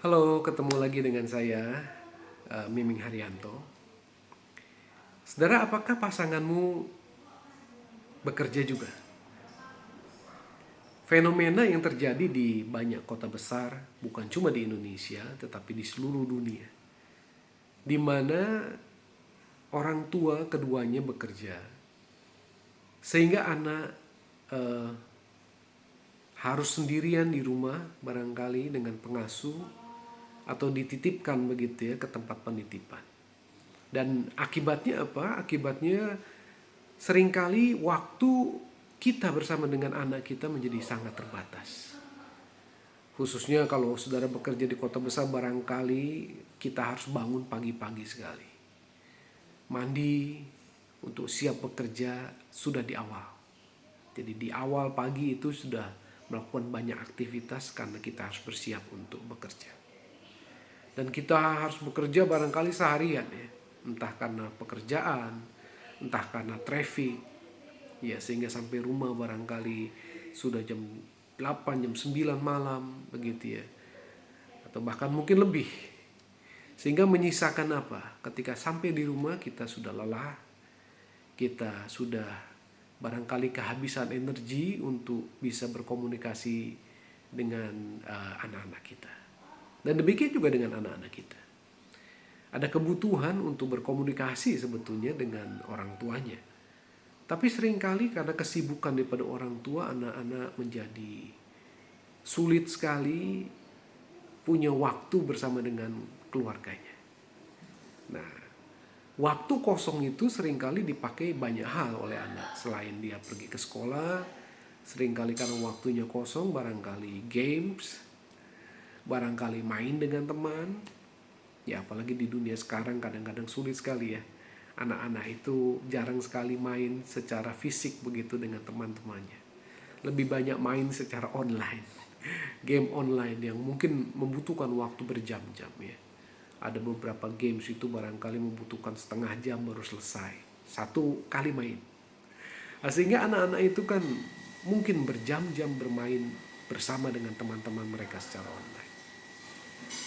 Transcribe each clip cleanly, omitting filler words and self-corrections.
Halo, ketemu lagi dengan saya, Miming Haryanto. Saudara, apakah pasanganmu bekerja juga? Fenomena yang terjadi di banyak kota besar, bukan cuma di Indonesia, tetapi di seluruh dunia, di mana orang tua keduanya bekerja, sehingga anak eh, harus sendirian di rumah, barangkali dengan pengasuh, atau dititipkan begitu ya ke tempat penitipan. Dan akibatnya apa? Akibatnya seringkali waktu kita bersama dengan anak kita menjadi sangat terbatas. Khususnya kalau saudara bekerja di kota besar, barangkali kita harus bangun pagi-pagi sekali. Mandi untuk siap bekerja sudah di awal. Jadi di awal pagi itu sudah melakukan banyak aktivitas karena kita harus bersiap untuk bekerja. Dan kita harus bekerja barangkali seharian ya. Entah karena pekerjaan, entah karena traffic, ya sehingga sampai rumah barangkali sudah jam 8 jam 9 malam begitu ya, atau bahkan mungkin lebih, sehingga menyisakan apa ketika sampai di rumah kita sudah lelah, kita sudah barangkali kehabisan energi untuk bisa berkomunikasi dengan anak-anak kita, dan demikian juga dengan anak-anak kita. Ada kebutuhan untuk berkomunikasi sebetulnya dengan orang tuanya. Tapi seringkali karena kesibukan daripada orang tua, anak-anak menjadi sulit sekali punya waktu bersama dengan keluarganya. Nah, waktu kosong itu seringkali dipakai banyak hal oleh anak. Selain dia pergi ke sekolah, seringkali karena waktunya kosong, barangkali games, barangkali main dengan teman. Ya apalagi di dunia sekarang kadang-kadang sulit sekali ya. Anak-anak itu jarang sekali main secara fisik begitu dengan teman-temannya. Lebih banyak main secara online. Game online yang mungkin membutuhkan waktu berjam-jam ya. Ada beberapa games itu barangkali membutuhkan setengah jam baru selesai. Satu kali main. Nah, sehingga anak-anak itu kan mungkin berjam-jam bermain bersama dengan teman-teman mereka secara online.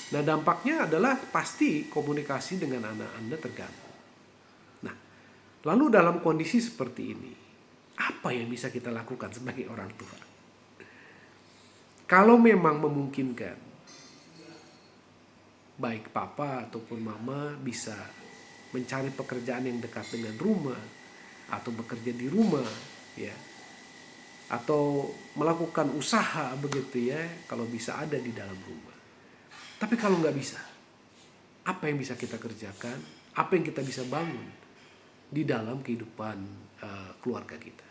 Nah dampaknya adalah pasti komunikasi dengan anak Anda terganggu. Nah, lalu dalam kondisi seperti ini, apa yang bisa kita lakukan sebagai orang tua? Kalau memang memungkinkan, baik papa ataupun mama bisa mencari pekerjaan yang dekat dengan rumah, atau bekerja di rumah, ya, atau melakukan usaha begitu ya, kalau bisa ada di dalam rumah. Tapi kalau nggak bisa, apa yang bisa kita kerjakan? Apa yang kita bisa bangun di dalam kehidupan keluarga kita?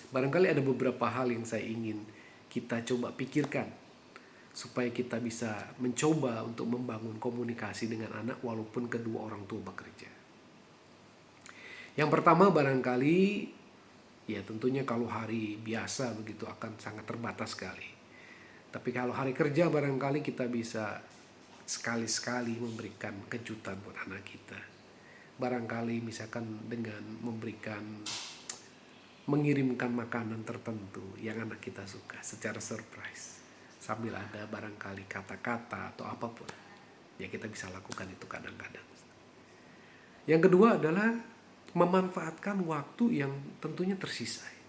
Barangkali ada beberapa hal yang saya ingin kita coba pikirkan supaya kita bisa mencoba untuk membangun komunikasi dengan anak walaupun kedua orang tua bekerja. Yang pertama barangkali ya tentunya kalau hari biasa begitu akan sangat terbatas sekali. Tapi kalau hari kerja barangkali kita bisa sekali-sekali memberikan kejutan buat anak kita. Barangkali misalkan dengan mengirimkan makanan tertentu yang anak kita suka secara surprise. Sambil ada barangkali kata-kata atau apapun. Ya kita bisa lakukan itu kadang-kadang. Yang kedua adalah memanfaatkan waktu yang tentunya tersisa.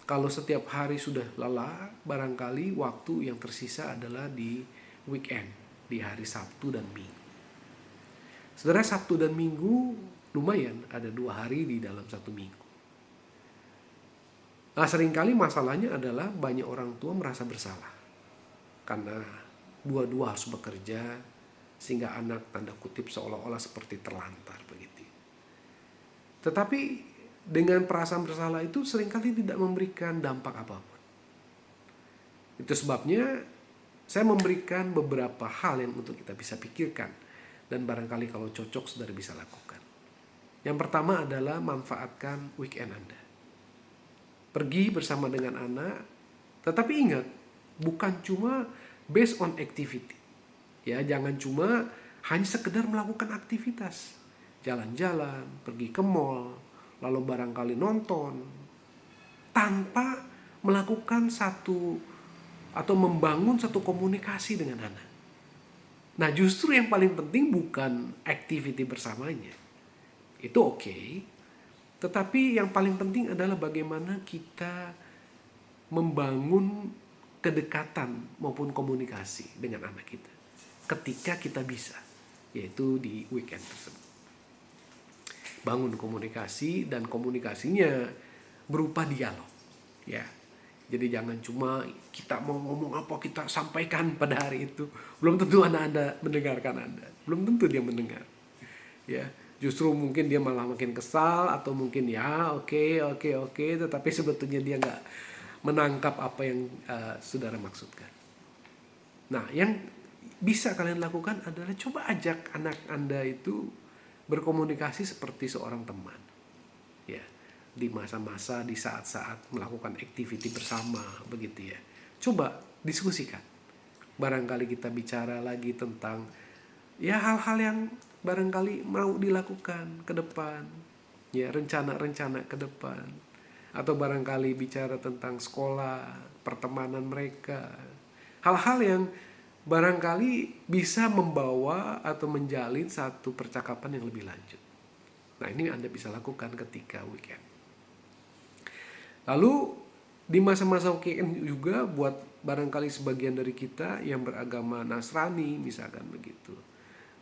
Kalau setiap hari sudah lelah, barangkali waktu yang tersisa adalah di weekend, di hari Sabtu dan Minggu. Saudara, Sabtu dan Minggu lumayan, ada 2 hari di dalam satu minggu. Nah seringkali masalahnya adalah banyak orang tua merasa bersalah karena dua-dua harus bekerja, sehingga anak tanda kutip seolah-olah seperti terlantar begitu. Tetapi dengan perasaan bersalah itu seringkali tidak memberikan dampak apapun. Itu sebabnya saya memberikan beberapa hal yang untuk kita bisa pikirkan dan barangkali kalau cocok saudara bisa lakukan. Yang pertama adalah manfaatkan weekend Anda. Pergi bersama dengan anak, tetapi ingat, bukan cuma based on activity. Ya, jangan cuma hanya sekedar melakukan aktivitas. Jalan-jalan, pergi ke mall, lalu barangkali nonton, tanpa melakukan satu atau membangun satu komunikasi dengan anak. Nah, justru yang paling penting bukan activity bersamanya. Itu oke. Tetapi yang paling penting adalah bagaimana kita membangun kedekatan maupun komunikasi dengan anak kita ketika kita bisa, yaitu di weekend tersebut. Bangun komunikasi, dan komunikasinya berupa dialog, ya. Jadi jangan cuma kita mau ngomong apa kita sampaikan pada hari itu. Belum tentu anak Anda mendengarkan Anda. Belum tentu dia mendengar. Ya, justru mungkin dia malah makin kesal, atau mungkin ya oke, tetapi sebetulnya dia nggak menangkap apa yang saudara maksudkan. Nah, yang bisa kalian lakukan adalah coba ajak anak Anda itu berkomunikasi seperti seorang teman. Ya, di masa-masa, di saat-saat melakukan activity bersama begitu ya. Coba diskusikan. Barangkali kita bicara lagi tentang ya hal-hal yang barangkali mau dilakukan ke depan. Ya, rencana-rencana ke depan. Atau barangkali bicara tentang sekolah, pertemanan mereka. Hal-hal yang barangkali bisa membawa atau menjalin satu percakapan yang lebih lanjut. Nah, ini Anda bisa lakukan ketika weekend. Lalu di masa-masa weekend juga buat barangkali sebagian dari kita yang beragama Nasrani misalkan begitu,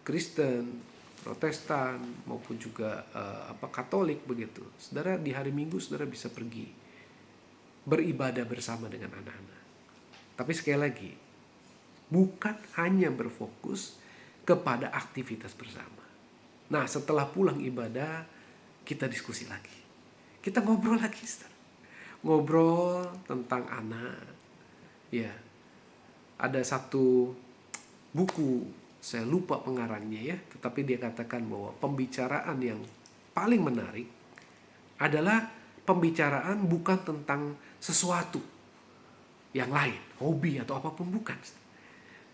Kristen, Protestan maupun juga Katolik begitu. Saudara di hari Minggu saudara bisa pergi beribadah bersama dengan anak-anak. Tapi sekali lagi, bukan hanya berfokus kepada aktivitas bersama. Nah, setelah pulang ibadah kita diskusi lagi. Kita ngobrol lagi, saudara. Ngobrol tentang anak. Ya, ada satu buku, saya lupa pengarangnya ya, tetapi dia katakan bahwa pembicaraan yang paling menarik adalah pembicaraan bukan tentang sesuatu yang lain, hobi atau apapun, bukan.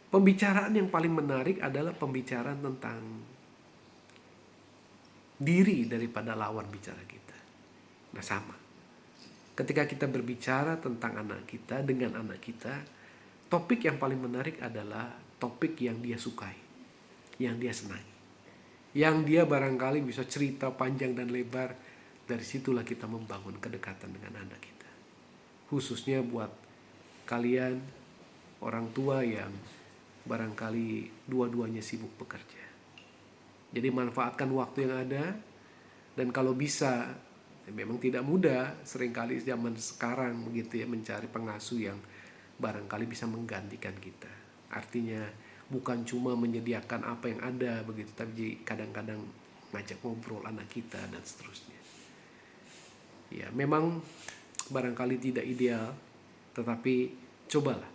Pembicaraan yang paling menarik adalah pembicaraan tentang diri daripada lawan bicara kita. Nah, sama. Ketika kita berbicara tentang anak kita dengan anak kita, topik yang paling menarik adalah topik yang dia sukai, yang dia senangi, yang dia barangkali bisa cerita panjang dan lebar. Dari situlah kita membangun kedekatan dengan anak kita. Khususnya buat kalian orang tua yang barangkali dua-duanya sibuk bekerja. Jadi manfaatkan waktu yang ada, dan kalau bisa, memang tidak mudah seringkali zaman sekarang begitu ya, mencari pengasuh yang barangkali bisa menggantikan kita. Artinya bukan cuma menyediakan apa yang ada begitu, tapi kadang-kadang ngajak ngobrol anak kita dan seterusnya. Ya, memang barangkali tidak ideal, tetapi cobalah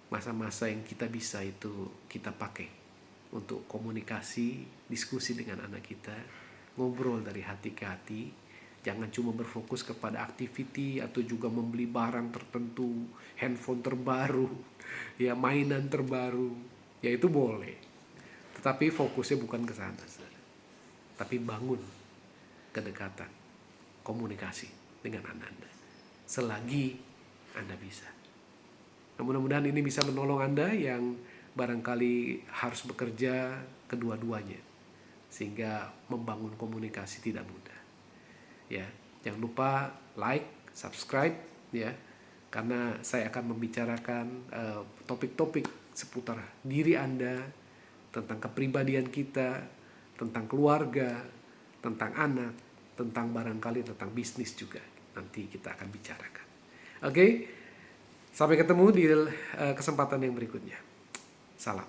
masa-masa yang kita bisa itu kita pakai untuk komunikasi, diskusi dengan anak kita, ngobrol dari hati ke hati. Jangan cuma berfokus kepada activity atau juga membeli barang tertentu, handphone terbaru, ya mainan terbaru, ya itu boleh. Tetapi fokusnya bukan ke sana, tapi bangun kedekatan, komunikasi dengan Anda selagi Anda bisa. Nah, mudah-mudahan ini bisa menolong Anda yang barangkali harus bekerja kedua-duanya, sehingga membangun komunikasi tidak mudah. Ya, jangan lupa like, subscribe ya, karena saya akan membicarakan topik-topik seputar diri Anda, tentang kepribadian kita, tentang keluarga, tentang anak, tentang barangkali tentang bisnis juga. Nanti kita akan bicarakan. Oke, sampai ketemu di kesempatan yang berikutnya. Salam.